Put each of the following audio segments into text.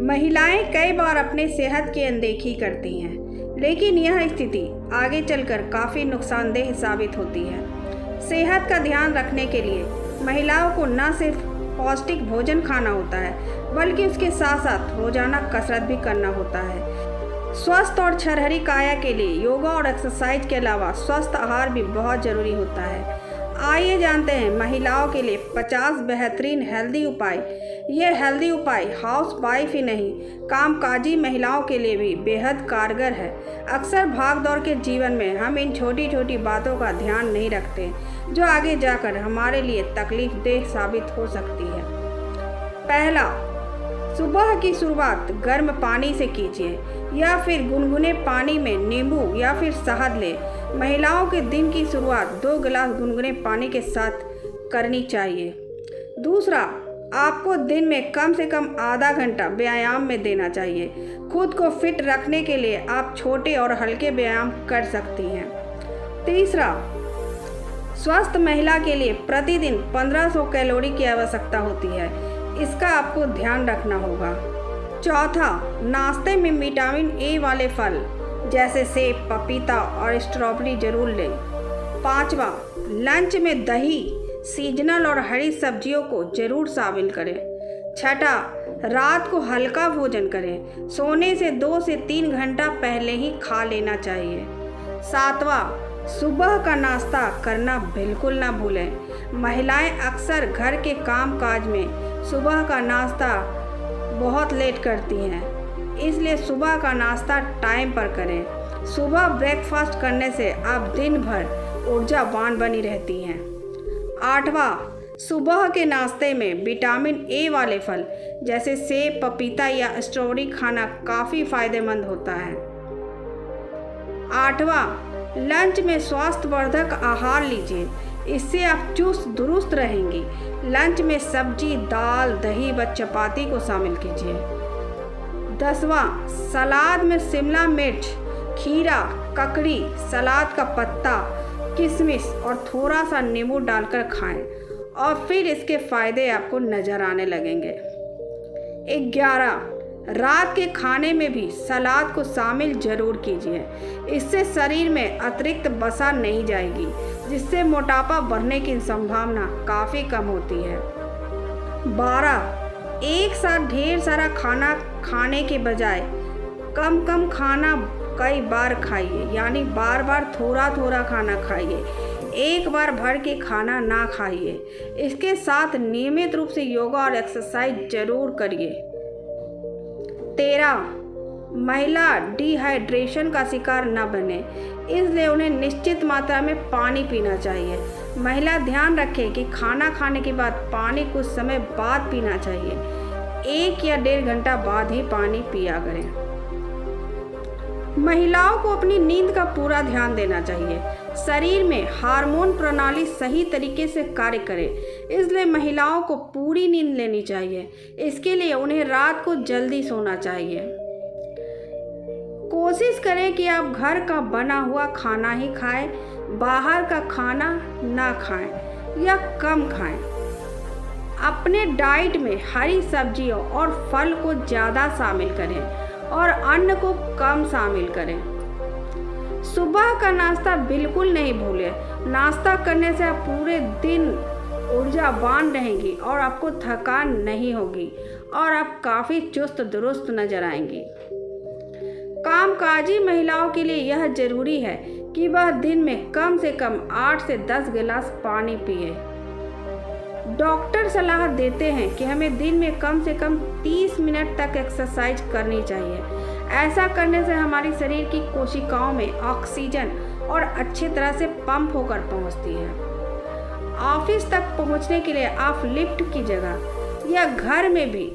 महिलाएं कई बार अपने सेहत की अनदेखी करती हैं, लेकिन यह स्थिति आगे चलकर काफ़ी नुकसानदेह साबित होती है। सेहत का ध्यान रखने के लिए महिलाओं को न सिर्फ पौष्टिक भोजन खाना होता है, बल्कि उसके साथ साथ रोजाना कसरत भी करना होता है। स्वस्थ और छरहरी काया के लिए योगा और एक्सरसाइज के अलावा स्वस्थ आहार भी बहुत ज़रूरी होता है। आइए जानते हैं महिलाओं के लिए 50 बेहतरीन हेल्दी उपाय। ये हेल्दी उपाय हाउस वाइफ ही नहीं, कामकाजी महिलाओं के लिए भी बेहद कारगर है। अक्सर भाग दौड़ के जीवन में हम इन छोटी छोटी बातों का ध्यान नहीं रखते, जो आगे जाकर हमारे लिए तकलीफदेह साबित हो सकती है। पहला, सुबह की शुरुआत गर्म पानी से कीजिए या फिर गुनगुने पानी में नींबू या फिर शहद लें। महिलाओं के दिन की शुरुआत 2 गिलास गुनगुने पानी के साथ करनी चाहिए। दूसरा, आपको दिन में कम से कम आधा घंटा व्यायाम में देना चाहिए। खुद को फिट रखने के लिए आप छोटे और हल्के व्यायाम कर सकती हैं। तीसरा, स्वस्थ महिला के लिए प्रतिदिन 1500 कैलोरी की आवश्यकता होती है, इसका आपको ध्यान रखना होगा। चौथा, नाश्ते में विटामिन ए वाले फल जैसे सेब, पपीता और स्ट्रॉबेरी जरूर लें। पांचवा, लंच में दही, सीजनल और हरी सब्जियों को जरूर शामिल करें। छठा, रात को हल्का भोजन करें। सोने से 2 से 3 घंटा पहले ही खा लेना चाहिए। सातवां, सुबह का नाश्ता करना बिल्कुल ना भूलें। महिलाएं अक्सर घर के काम काज में सुबह का नाश्ता बहुत लेट करती हैं, इसलिए सुबह का नाश्ता टाइम पर करें। सुबह ब्रेकफास्ट करने से आप दिन भर ऊर्जावान बनी रहती हैं। आठवां, सुबह के नाश्ते में विटामिन ए वाले फल जैसे सेब, पपीता या स्ट्रॉबेरी खाना काफ़ी फायदेमंद होता है। आठवां, लंच में स्वास्थ्यवर्धक आहार लीजिए, इससे आप चुस्त दुरुस्त रहेंगी। लंच में सब्जी, दाल, दही व चपाती को शामिल कीजिए। 10वां, सलाद में शिमला मिर्च, खीरा, ककड़ी, सलाद का पत्ता, किशमिश और थोड़ा सा नींबू डालकर खाएं और फिर इसके फायदे आपको नज़र आने लगेंगे। 11, रात के खाने में भी सलाद को शामिल जरूर कीजिए, इससे शरीर में अतिरिक्त वसा नहीं जाएगी, जिससे मोटापा बढ़ने की संभावना काफ़ी कम होती है। 12, एक साथ ढेर सारा खाना खाने के बजाय कम कम खाना कई बार खाइए, यानी बार बार थोड़ा थोड़ा खाना खाइए, एक बार भर के खाना ना खाइए। इसके साथ नियमित रूप से योगा और एक्सरसाइज जरूर करिए। 13, महिला डिहाइड्रेशन का शिकार न बने, इसलिए उन्हें निश्चित मात्रा में पानी पीना चाहिए। महिला ध्यान रखें कि खाना खाने के बाद पानी कुछ समय बाद पीना चाहिए, 1 या 1.5 घंटा बाद ही पानी पिया करें। महिलाओं को अपनी नींद का पूरा ध्यान देना चाहिए। शरीर में हार्मोन प्रणाली सही तरीके से कार्य करे, इसलिए महिलाओं को पूरी नींद लेनी चाहिए। इसके लिए उन्हें रात को जल्दी सोना चाहिए। कोशिश करें कि आप घर का बना हुआ खाना ही खाएं, बाहर का खाना ना खाएं या कम खाएं। अपने डाइट में हरी सब्जियों और फल को ज़्यादा शामिल करें और अन्न को कम शामिल करें। सुबह का नाश्ता बिल्कुल नहीं भूलें। नाश्ता करने से आप पूरे दिन ऊर्जावान रहेंगी और आपको थकान नहीं होगी और आप काफ़ी चुस्त दुरुस्त नजर आएंगी। कामकाजी महिलाओं के लिए यह जरूरी है कि वह दिन में कम से कम 8 से 10 गिलास पानी पिए। डॉक्टर सलाह देते हैं कि हमें दिन में कम से कम 30 मिनट तक एक्सरसाइज करनी चाहिए। ऐसा करने से हमारी शरीर की कोशिकाओं में ऑक्सीजन और अच्छी तरह से पंप होकर पहुंचती है। ऑफिस तक पहुंचने के लिए आप लिफ्ट की जगह या घर में भी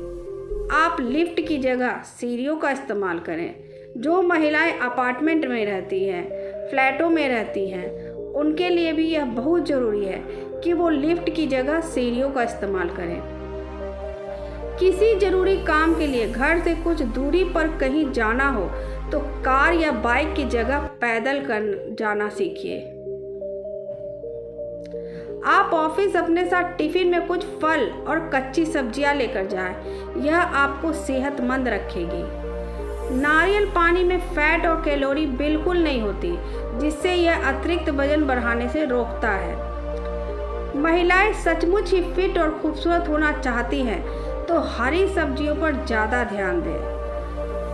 आप लिफ्ट की जगह सीढ़ियों का इस्तेमाल करें। जो महिलाएं अपार्टमेंट में रहती हैं, फ्लैटों में रहती हैं, उनके लिए भी यह बहुत ज़रूरी है कि वो लिफ्ट की जगह सीढ़ियों का इस्तेमाल करें। किसी ज़रूरी काम के लिए घर से कुछ दूरी पर कहीं जाना हो तो कार या बाइक की जगह पैदल कर जाना सीखिए। आप ऑफिस अपने साथ टिफिन में कुछ फल और कच्ची सब्जियां लेकर जाएं। यह आपको सेहतमंद रखेगी। नारियल पानी में फैट और कैलोरी बिल्कुल नहीं होती, जिससे यह अतिरिक्त वजन बढ़ाने से रोकता है। महिलाएं सचमुच ही फिट और खूबसूरत होना चाहती हैं तो हरी सब्जियों पर ज़्यादा ध्यान दें।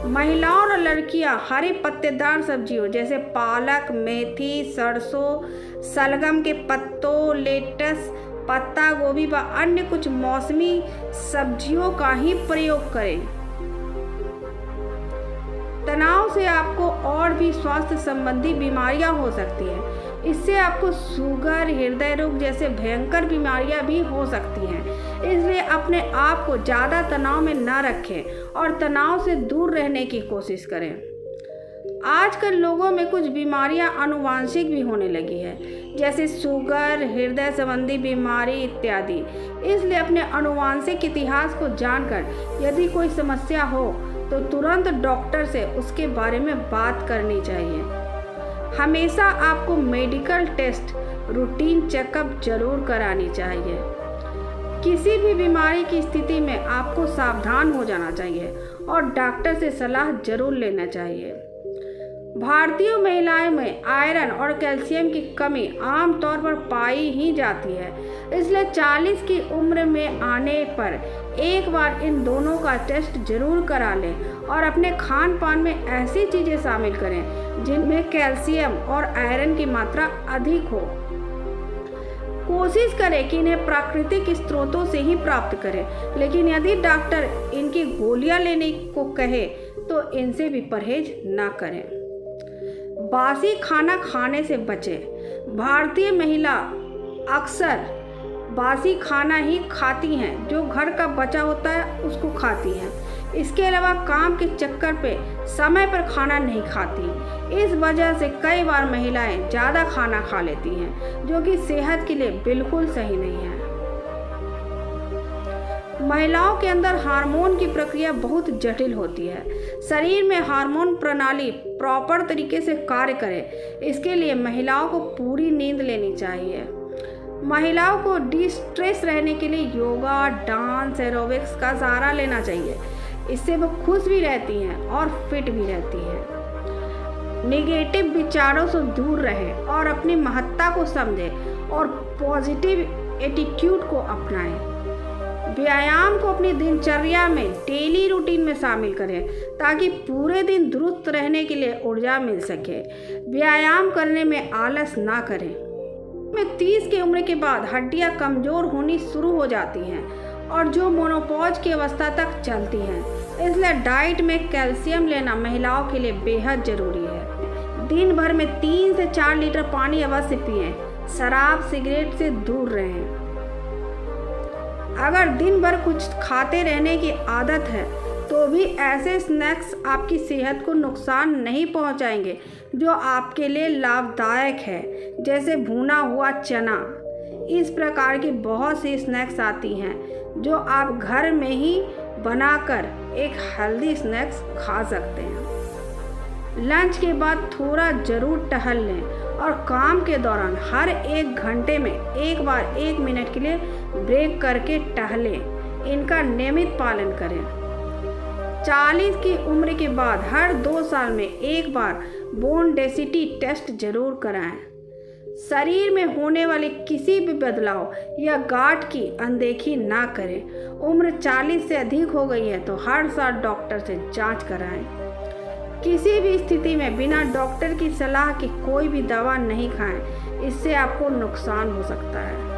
महिलाओं और लड़कियां हरे पत्तेदार सब्जियों जैसे पालक, मेथी, सरसों, सलगम के पत्तों, लेटस, पत्ता गोभी व अन्य कुछ मौसमी सब्जियों का ही प्रयोग करें। तनाव से आपको और भी स्वास्थ्य संबंधी बीमारियां हो सकती हैं। इससे आपको शुगर, हृदय रोग जैसे भयंकर बीमारियां भी हो सकती हैं। इसलिए अपने आप को ज़्यादा तनाव में न रखें और तनाव से दूर रहने की कोशिश करें। आजकल लोगों में कुछ बीमारियां आनुवांशिक भी होने लगी है, जैसे शुगर, हृदय संबंधी बीमारी इत्यादि। इसलिए अपने आनुवांशिक इतिहास को जानकर यदि कोई समस्या हो तो तुरंत डॉक्टर से उसके बारे में बात करनी चाहिए। हमेशा आपको मेडिकल टेस्ट, रूटीन चेकअप जरूर करानी चाहिए। किसी भी बीमारी की स्थिति में आपको सावधान हो जाना चाहिए और डॉक्टर से सलाह जरूर लेना चाहिए। भारतीय महिलाओं में आयरन और कैल्शियम की कमी आमतौर पर पाई ही जाती है। इसलिए 40 की उम्र में आने पर एक बार इन दोनों का टेस्ट जरूर करा लें और अपने खान पान में ऐसी चीज़ें शामिल करें जिनमें कैल्शियम और आयरन की मात्रा अधिक हो। कोशिश करें कि इन्हें प्राकृतिक स्रोतों से ही प्राप्त करें, लेकिन यदि डॉक्टर इनकी गोलियां लेने को कहे तो इनसे भी परहेज ना करें। बासी खाना खाने से बचें। भारतीय महिला अक्सर बासी खाना ही खाती हैं, जो घर का बचा होता है उसको खाती हैं। इसके अलावा काम के चक्कर पे समय पर खाना नहीं खाती। इस वजह से कई बार महिलाएं ज़्यादा खाना खा लेती हैं, जो कि सेहत के लिए बिल्कुल सही नहीं है। महिलाओं के अंदर हार्मोन की प्रक्रिया बहुत जटिल होती है। शरीर में हार्मोन प्रणाली प्रॉपर तरीके से कार्य करे, इसके लिए महिलाओं को पूरी नींद लेनी चाहिए। महिलाओं को डिस्ट्रेस रहने के लिए योगा, डांस, एरोबिक्स का सहारा लेना चाहिए। इससे वो खुश भी रहती हैं और फिट भी रहती हैं। नेगेटिव विचारों से दूर रहें और अपनी महत्ता को समझें और पॉजिटिव एटीट्यूड को अपनाएं। व्यायाम को अपनी दिनचर्या में डेली रूटीन में शामिल करें ताकि पूरे दिन दुरुस्त रहने के लिए ऊर्जा मिल सके। व्यायाम करने में आलस ना करें। 30 की उम्र के बाद हड्डियां कमज़ोर होनी शुरू हो जाती हैं और जो मोनोपॉज की अवस्था तक चलती हैं। इसलिए डाइट में कैल्शियम लेना महिलाओं के लिए बेहद ज़रूरी है। दिन भर में 3 से 4 लीटर पानी अवश्य पिएं। शराब, सिगरेट से दूर रहें। अगर दिन भर कुछ खाते रहने की आदत है तो भी ऐसे स्नैक्स आपकी सेहत को नुकसान नहीं पहुंचाएंगे जो आपके लिए लाभदायक है, जैसे भुना हुआ चना। इस प्रकार की बहुत सी स्नैक्स आती हैं जो आप घर में ही बनाकर एक हेल्दी स्नैक्स खा सकते हैं। लंच के बाद थोड़ा ज़रूर टहल लें और काम के दौरान हर 1 घंटे में एक बार 1 मिनट के लिए ब्रेक करके टहलें। इनका नियमित पालन करें। 40 की उम्र के बाद हर 2 साल में एक बार बोन डेंसिटी टेस्ट जरूर कराएं। शरीर में होने वाले किसी भी बदलाव या गांठ की अनदेखी ना करें। उम्र 40 से अधिक हो गई है तो हर साल डॉक्टर से जांच कराएं। किसी भी स्थिति में बिना डॉक्टर की सलाह के कोई भी दवा नहीं खाएं, इससे आपको नुकसान हो सकता है।